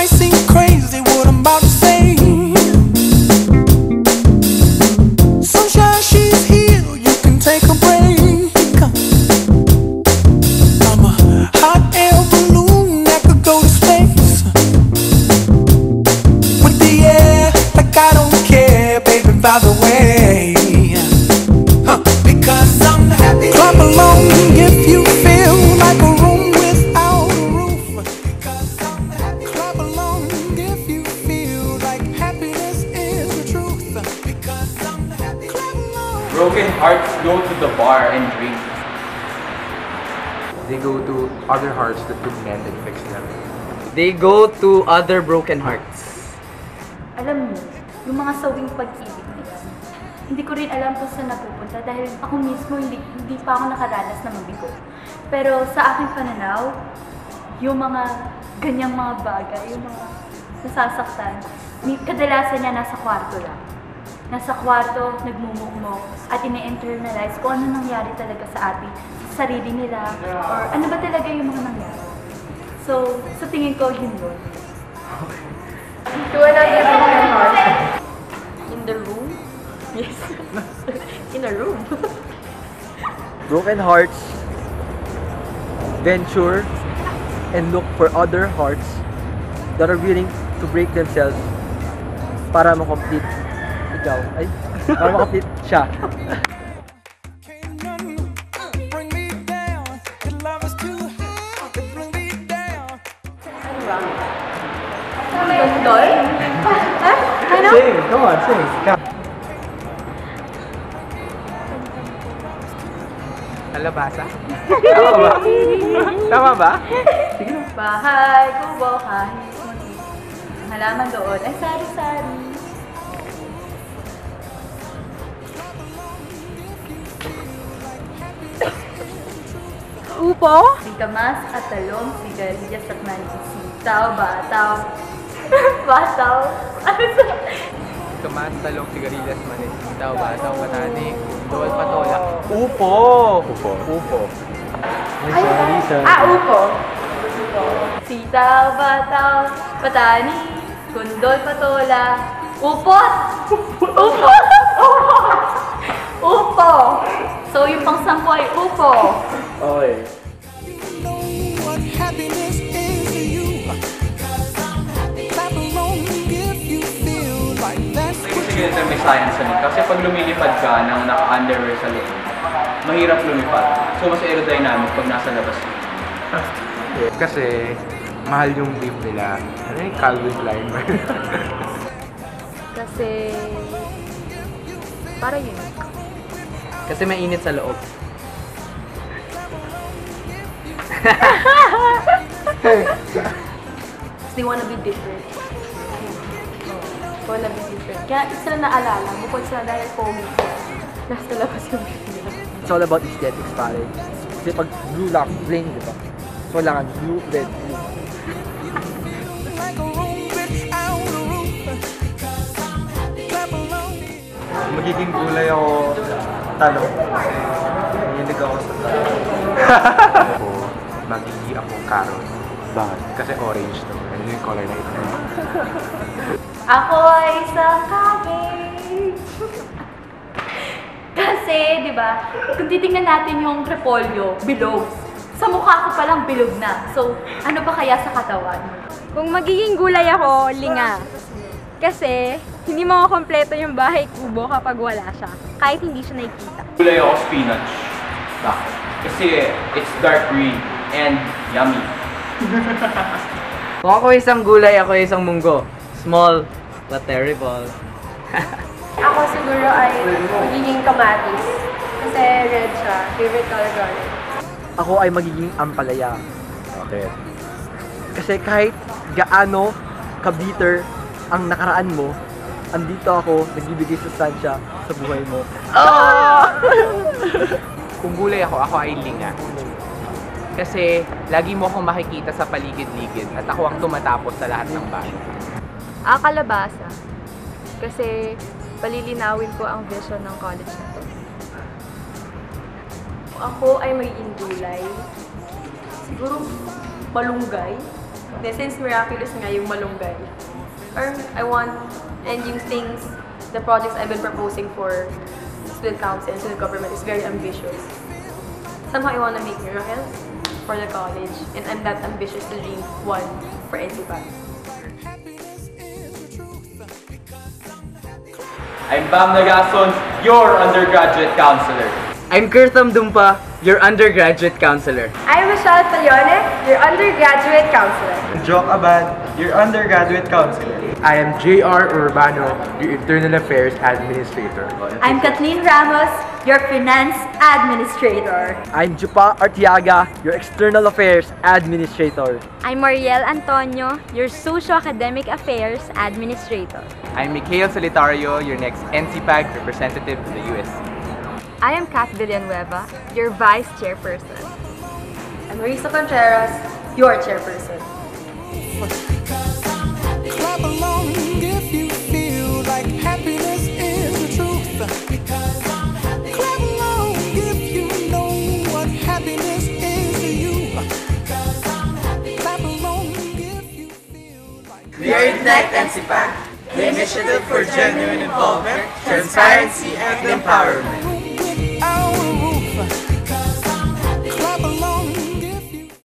might seem crazy what I'm about to say. Sunshine, she's here, you can take a break. I'm a hot air balloon that could go to space. With the air, like I don't care, baby, by the way. Because I'm happy. Clap along if you feel like a room without a roof. Because I'm happy. Clap along if you feel like happiness is the truth. Because I'm happy. Clap along. Broken hearts go to the bar and drink. They go to other hearts that took men and fixed them. They go to other broken hearts. Alam mo, yung mga sawing pag-ibig nila, hindi ko rin alam kung saan napupunta dahil ako mismo hindi pa ako nakaranas na mabigo. Pero sa aking pananaw, yung mga ganyang mga bagay, yung mga nasasaktan, kadalasan niya nasa kwarto lang. Nasa kwarto, nagmumukmok, at ine-internalize kung ano nangyari talaga sa ating sarili nila, or ano ba talaga yung mga nangyari. So, sa tingin ko, yun yun. In the room? Yes. In a room. Broken hearts venture and look for other hearts that are willing to break themselves para makomplete ikaw. Ay, para makomplete siya. Bring me down. Your love is too high to bring me down. Dol? Ano? Sing, come on, sing. Kalabasa? Tama ba? Tama ba? Sige na. Bahay, kubo, kahit muli. Halaman doon ay sari-sari. Upo? Singkamas at talong, sigarilyas at manisi. Tao, bataw. Bataw. Ano sa? Kamas, talong, sigarilyas, manis, sitaw, bataw, patani, dol, patola. Upo! Upo. Upo. Upo. Sitaw, bataw, patani, kundol, patola, upot! Upot! Upo! So, yung pang-sampo ay upo. Okay. You know what happiness is to you. Clap along if you feel like that's what Sige, may science sa kasi pag lumilipad ka ng naka-underwear sa loob, mahirap lumipad. So, mas aerodynamic pag nasa labas. Kasi mahal yung beef nila. Ano yung Calvin Klein? Kasi... para yun. Kasi mainit sa loob. They wanna be different. Wanna be different. Kaya sila naalala, bukod sila dahil pogi sila. Nasa labas yung video. It's all about aesthetics, pare. Kasi pag blue lang, plain, di ba? So, kailangan blue, red, blue. like a room without a roof. Clap along. Magiging gulay ako talong. Mahilig ako sa talong. Ako, magiging ako carrot. Bakit? Kasi orange to. Ano yung color na ito? Ako ay isang cabbage. Kasi, di ba, kung titingnan natin yung repolyo, bilog. Sa mukha ko palang bilog na. So, ano pa kaya sa katawan? Kung magiging gulay ako, linga. Kasi, hindi makukompleto yung bahay kubo kapag wala siya. Kahit hindi siya nakikita. Gulay ako spinach. Bakit? Kasi it's dark green and yummy. Kung ako isang gulay, ako isang munggo. Small, but terrible. Ako siguro ay magiging kamatis. Kasi red siya. Favorite color ko rin. Ako ay magiging ampalaya. Okay. Kasi kahit gaano ka-bitter ang nakaraan mo, andito ako, nagbibigay sustansya sa buhay mo. Kung gulay ako ay linga. Kasi lagi mo akong makikita sa paligid-ligid at ako ang tumatapos sa lahat ng bahay. Kalabasa. Kasi palilinawin ko ang vision ng college na to. Ako ay magiging gulay. Siguro malunggay. Since miraculous nga yung malunggay, or I want, and yung things, the projects I've been proposing for student council and student government is very ambitious. Somehow I want to make miracles for the college, and I'm that ambitious to dream one for NCPAC. I'm Bam Nagason, your undergraduate counselor. I'm Kurtham Dumpa, your undergraduate counselor. I'm Michelle Talione, your undergraduate counselor. Joke Abad, your undergraduate counselor. I am J.R. Urbano, your Internal Affairs Administrator. I'm Kathleen Ramos, your finance administrator. I'm Jupa Artiaga, your External Affairs Administrator. I'm Mariel Antonio, your socio-academic affairs administrator. I'm Mikhail Solitario, your next NCPAG representative to the USC. I am Kat Villanueva, your vice chairperson. I'm Marisa Contreras, your chairperson. Clap along if you feel like happiness is the truth. Clap along if you know what happiness is to you. Clap along if you feel like We are Ignite NCPAG, the initiative for genuine involvement, transparency, and empowerment. without a roof.